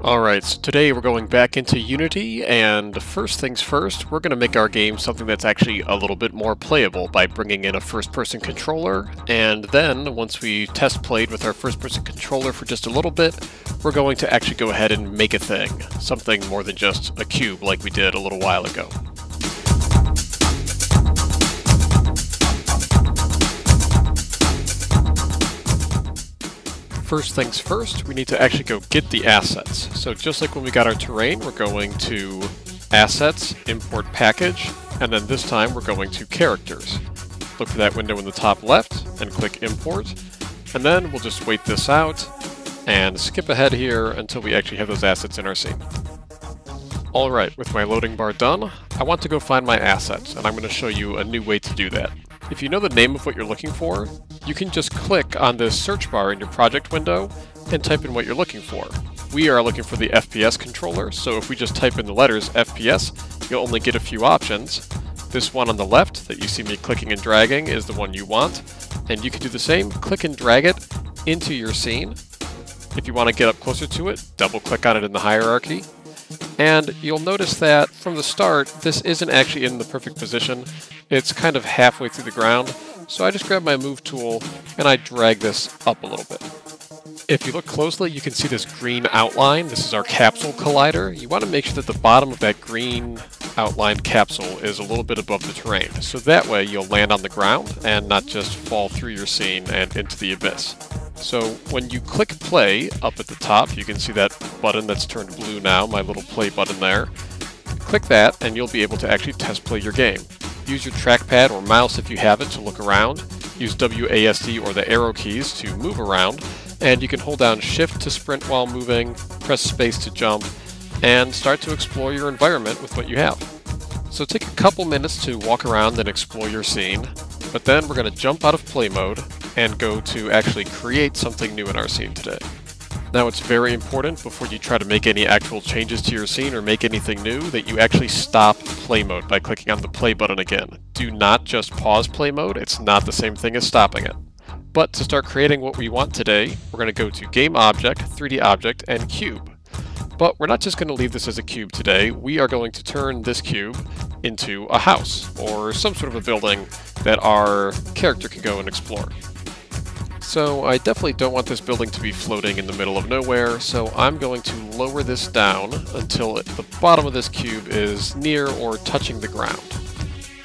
Alright, so today we're going back into Unity, and first things first, we're going to make our game something that's actually a little bit more playable by bringing in a first-person controller, and then, once we test played with our first-person controller for just a little bit, we're going to actually go ahead and make a thing, something more than just a cube like we did a little while ago. First things first, we need to actually go get the assets. So just like when we got our terrain, we're going to Assets, Import Package, and then this time we're going to Characters. Look for that window in the top left and click Import, and then we'll just wait this out and skip ahead here until we actually have those assets in our scene. Alright, with my loading bar done, I want to go find my assets, and I'm going to show you a new way to do that. If you know the name of what you're looking for, you can just click on this search bar in your project window and type in what you're looking for. We are looking for the FPS controller, so if we just type in the letters FPS, you'll only get a few options. This one on the left that you see me clicking and dragging is the one you want, and you can do the same, click and drag it into your scene. If you want to get up closer to it, double click on it in the hierarchy. And you'll notice that from the start, this isn't actually in the perfect position. It's kind of halfway through the ground, so I just grab my move tool and I drag this up a little bit. If you look closely, you can see this green outline. This is our capsule collider. You want to make sure that the bottom of that green outlined capsule is a little bit above the terrain, so that way you'll land on the ground and not just fall through your scene and into the abyss. So when you click play up at the top, you can see that button that's turned blue now, my little play button there. Click that and you'll be able to actually test play your game. Use your trackpad or mouse if you have it to look around. Use WASD or the arrow keys to move around, and you can hold down shift to sprint while moving, press space to jump, and start to explore your environment with what you have. So take a couple minutes to walk around and explore your scene, but then we're going to jump out of play mode and go to actually create something new in our scene today. Now it's very important before you try to make any actual changes to your scene or make anything new that you actually stop play mode by clicking on the play button again. Do not just pause play mode, it's not the same thing as stopping it. But to start creating what we want today, we're going to go to Game Object, 3D Object, and Cube. But we're not just going to leave this as a cube today, we are going to turn this cube into a house, or some sort of a building that our character can go and explore. So I definitely don't want this building to be floating in the middle of nowhere, so I'm going to lower this down until the bottom of this cube is near or touching the ground.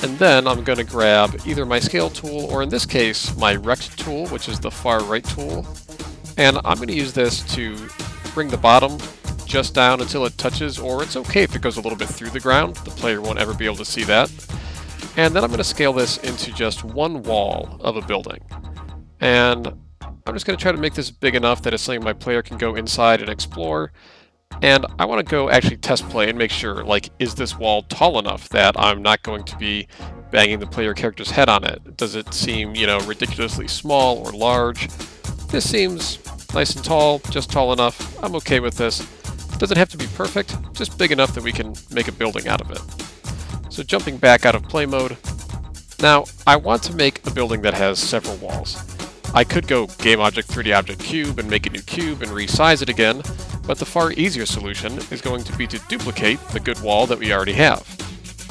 And then I'm going to grab either my scale tool, or in this case, my rect tool, which is the far right tool, and I'm going to use this to bring the bottom just down until it touches, or it's okay if it goes a little bit through the ground, the player won't ever be able to see that. And then I'm going to scale this into just one wall of a building. And I'm just going to try to make this big enough that it's something my player can go inside and explore. And I want to go actually test play and make sure, like, is this wall tall enough that I'm not going to be banging the player character's head on it? Does it seem, ridiculously small or large? This seems nice and tall, just tall enough. I'm okay with this. Doesn't have to be perfect, just big enough that we can make a building out of it. So jumping back out of play mode. Now, I want to make a building that has several walls. I could go Game Object, 3D Object, Cube and make a new cube and resize it again, but the far easier solution is going to be to duplicate the good wall that we already have.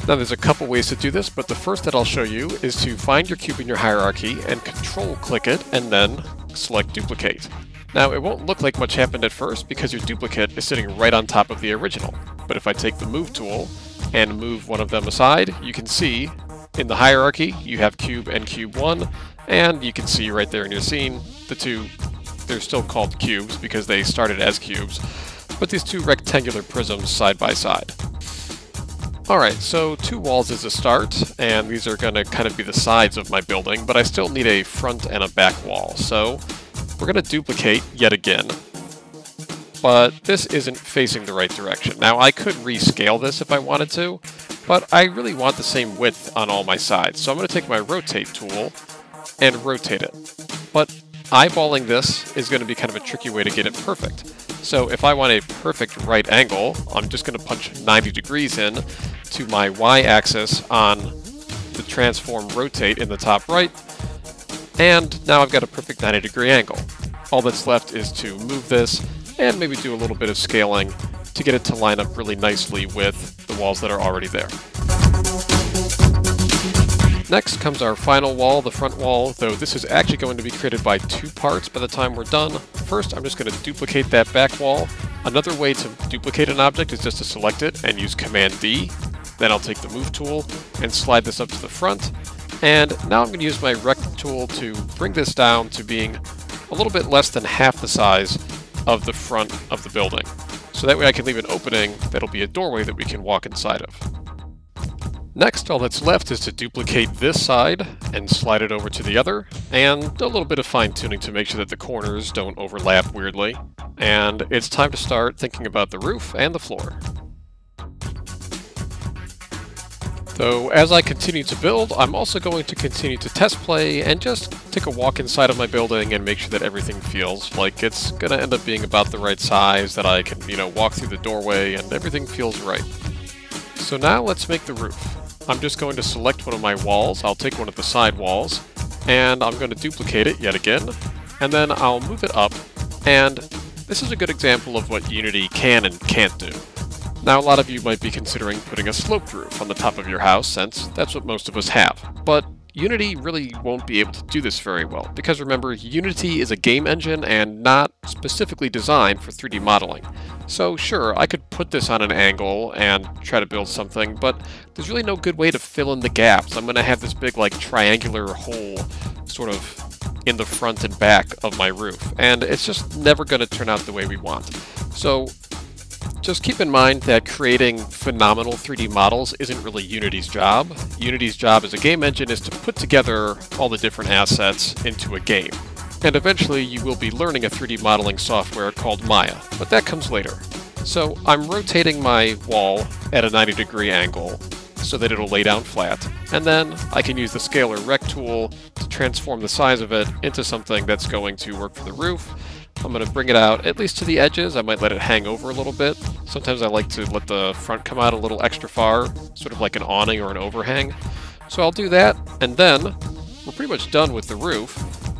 Now there's a couple ways to do this, but the first that I'll show you is to find your cube in your hierarchy and control click it and then select duplicate. Now it won't look like much happened at first because your duplicate is sitting right on top of the original, but if I take the move tool and move one of them aside, you can see in the hierarchy you have cube and cube 1, and you can see right there in your scene the two, they're still called cubes because they started as cubes, but these two rectangular prisms side by side. Alright, so 2 walls is a start, and these are going to kind of be the sides of my building, but I still need a front and a back wall, so we're going to duplicate yet again, but this isn't facing the right direction. Now I could rescale this if I wanted to, but I really want the same width on all my sides, so I'm going to take my rotate tool and rotate it. But eyeballing this is going to be kind of a tricky way to get it perfect. So if I want a perfect right angle, I'm just going to punch 90 degrees in to my y-axis on the transform rotate in the top right, and now I've got a perfect 90-degree angle. All that's left is to move this and maybe do a little bit of scaling to get it to line up really nicely with the walls that are already there. Next comes our final wall, the front wall, though this is actually going to be created by 2 parts by the time we're done. First, I'm just going to duplicate that back wall. Another way to duplicate an object is just to select it and use Command D. Then I'll take the Move tool and slide this up to the front. And now I'm going to use my Rect tool to bring this down to being a little bit less than half the size of the front of the building. So that way I can leave an opening that'll be a doorway that we can walk inside of. Next, all that's left is to duplicate this side and slide it over to the other, and a little bit of fine-tuning to make sure that the corners don't overlap weirdly. And it's time to start thinking about the roof and the floor. So as I continue to build, I'm also going to continue to test play and just take a walk inside of my building and make sure that everything feels like it's going to end up being about the right size, that I can, walk through the doorway and everything feels right. So now let's make the roof. I'm just going to select one of my walls. I'll take one of the side walls, and I'm going to duplicate it yet again, and then I'll move it up, and this is a good example of what Unity can and can't do. Now, a lot of you might be considering putting a sloped roof on the top of your house, since that's what most of us have, but Unity really won't be able to do this very well, because remember, Unity is a game engine and not specifically designed for 3D modeling. So sure, I could put this on an angle and try to build something, but there's really no good way to fill in the gaps. I'm going to have this big, triangular hole sort of in the front and back of my roof, and it's just never going to turn out the way we want. So just keep in mind that creating phenomenal 3D models isn't really Unity's job. Unity's job as a game engine is to put together all the different assets into a game. And eventually you will be learning a 3D modeling software called Maya, but that comes later. So I'm rotating my wall at a 90-degree angle so that it'll lay down flat, and then I can use the Scalar Rect tool to transform the size of it into something that's going to work for the roof. I'm going to bring it out at least to the edges. I might let it hang over a little bit. Sometimes I like to let the front come out a little extra far, sort of like an awning or an overhang. So I'll do that, and then we're pretty much done with the roof.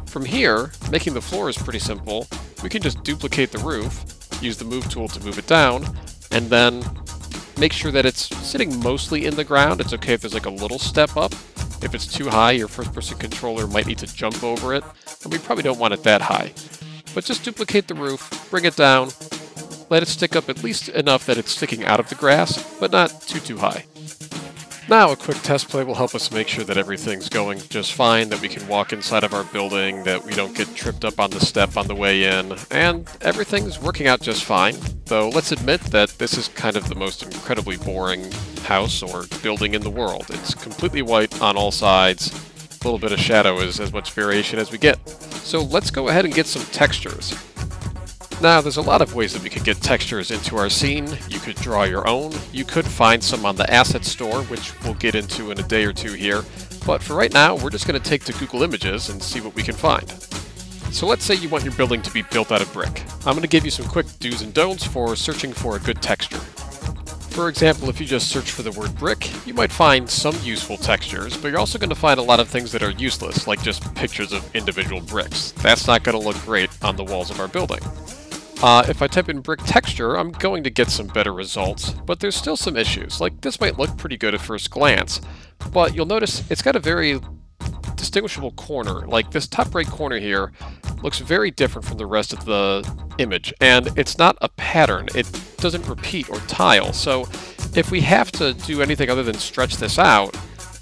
From here, making the floor is pretty simple. We can just duplicate the roof, use the Move tool to move it down, and then make sure that it's sitting mostly in the ground. It's okay if there's a little step up. If it's too high, your first-person controller might need to jump over it, and we probably don't want it that high. But just duplicate the roof, bring it down, let it stick up at least enough that it's sticking out of the grass, but not too high. Now a quick test play will help us make sure that everything's going just fine, that we can walk inside of our building, that we don't get tripped up on the step on the way in, and everything's working out just fine. Though let's admit that this is kind of the most incredibly boring house or building in the world. It's completely white on all sides. A little bit of shadow is as much variation as we get. So let's go ahead and get some textures. Now, there's a lot of ways that we could get textures into our scene. You could draw your own. You could find some on the asset store, which we'll get into in a day or two here. But for right now, we're just going to take to Google Images and see what we can find. So let's say you want your building to be built out of brick. I'm going to give you some quick do's and don'ts for searching for a good texture. For example, if you just search for the word brick, you might find some useful textures, but you're also going to find a lot of things that are useless, like just pictures of individual bricks. That's not going to look great on the walls of our building. If I type in brick texture, I'm going to get some better results, but there's still some issues. Like, this might look pretty good at first glance, but you'll notice it's got a very distinguishable corner. Like, this top right corner here looks very different from the rest of the image, and it's not a pattern. It doesn't repeat or tile, so if we have to do anything other than stretch this out,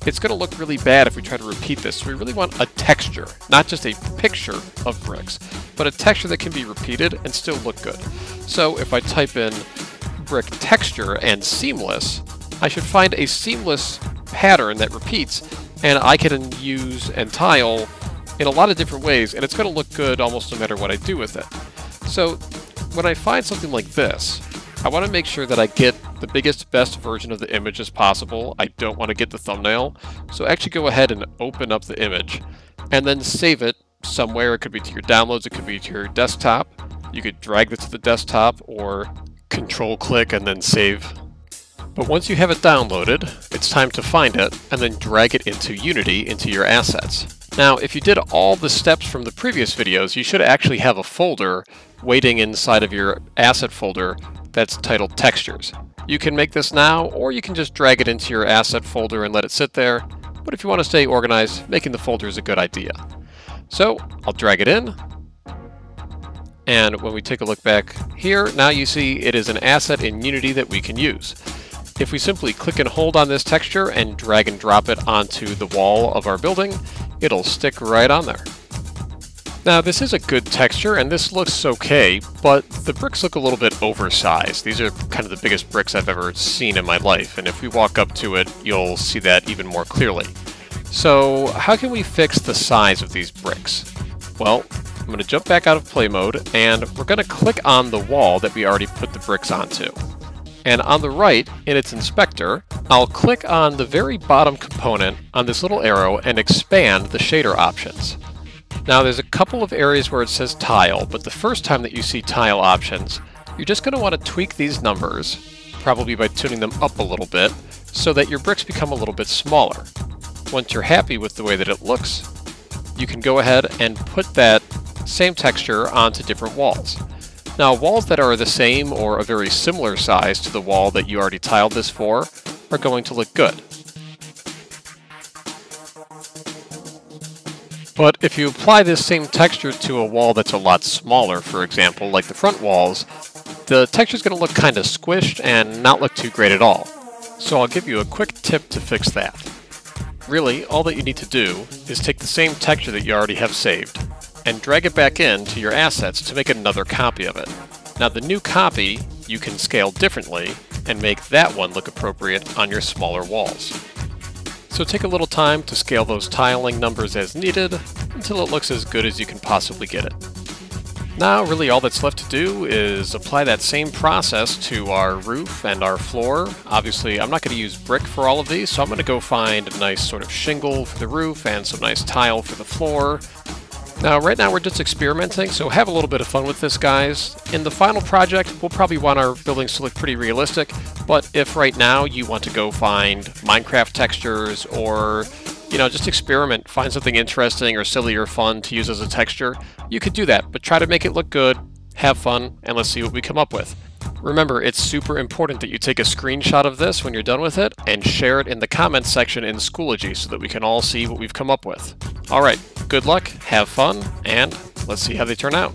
it's going to look really bad if we try to repeat this. So we really want a texture, not just a picture of bricks, but a texture that can be repeated and still look good. So if I type in brick texture and seamless, I should find a seamless pattern that repeats, and I can use and tile in a lot of different ways, and it's going to look good almost no matter what I do with it. So when I find something like this, I want to make sure that I get the biggest, best version of the image as possible. I don't want to get the thumbnail. So actually go ahead and open up the image and then save it somewhere. It could be to your downloads, it could be to your desktop. You could drag this to the desktop or control click and then save. But once you have it downloaded, it's time to find it and then drag it into Unity into your assets. Now, if you did all the steps from the previous videos, you should actually have a folder waiting inside of your asset folder that's titled Textures. You can make this now, or you can just drag it into your asset folder and let it sit there. But if you want to stay organized, making the folder is a good idea. So I'll drag it in. And when we take a look back here, now you see it is an asset in Unity that we can use. If we simply click and hold on this texture and drag and drop it onto the wall of our building, it'll stick right on there. Now this is a good texture and this looks okay, but the bricks look a little bit oversized. These are kind of the biggest bricks I've ever seen in my life, and if we walk up to it, you'll see that even more clearly. So how can we fix the size of these bricks? Well, I'm going to jump back out of play mode, and we're going to click on the wall that we already put the bricks onto. And on the right, in its inspector, I'll click on the very bottom component on this little arrow and expand the shader options. Now there's a couple of areas where it says tile, but the first time that you see tile options, you're just going to want to tweak these numbers, probably by tuning them up a little bit, so that your bricks become a little bit smaller. Once you're happy with the way that it looks, you can go ahead and put that same texture onto different walls. Now, walls that are the same or a very similar size to the wall that you already tiled this for are going to look good. But if you apply this same texture to a wall that's a lot smaller, for example, like the front walls, the texture is going to look kind of squished and not look too great at all. So I'll give you a quick tip to fix that. Really, all that you need to do is take the same texture that you already have saved and drag it back into your assets to make another copy of it. Now the new copy you can scale differently and make that one look appropriate on your smaller walls. So take a little time to scale those tiling numbers as needed until it looks as good as you can possibly get it. Now really all that's left to do is apply that same process to our roof and our floor. Obviously I'm not going to use brick for all of these, so I'm going to go find a nice sort of shingle for the roof and some nice tile for the floor. Now, right now we're just experimenting, so have a little bit of fun with this, guys. In the final project, we'll probably want our buildings to look pretty realistic, but if right now you want to go find Minecraft textures or, just experiment, find something interesting or silly or fun to use as a texture, you could do that, but try to make it look good, have fun, and let's see what we come up with. Remember, it's super important that you take a screenshot of this when you're done with it and share it in the comments section in Schoology so that we can all see what we've come up with. Alright, good luck, have fun, and let's see how they turn out.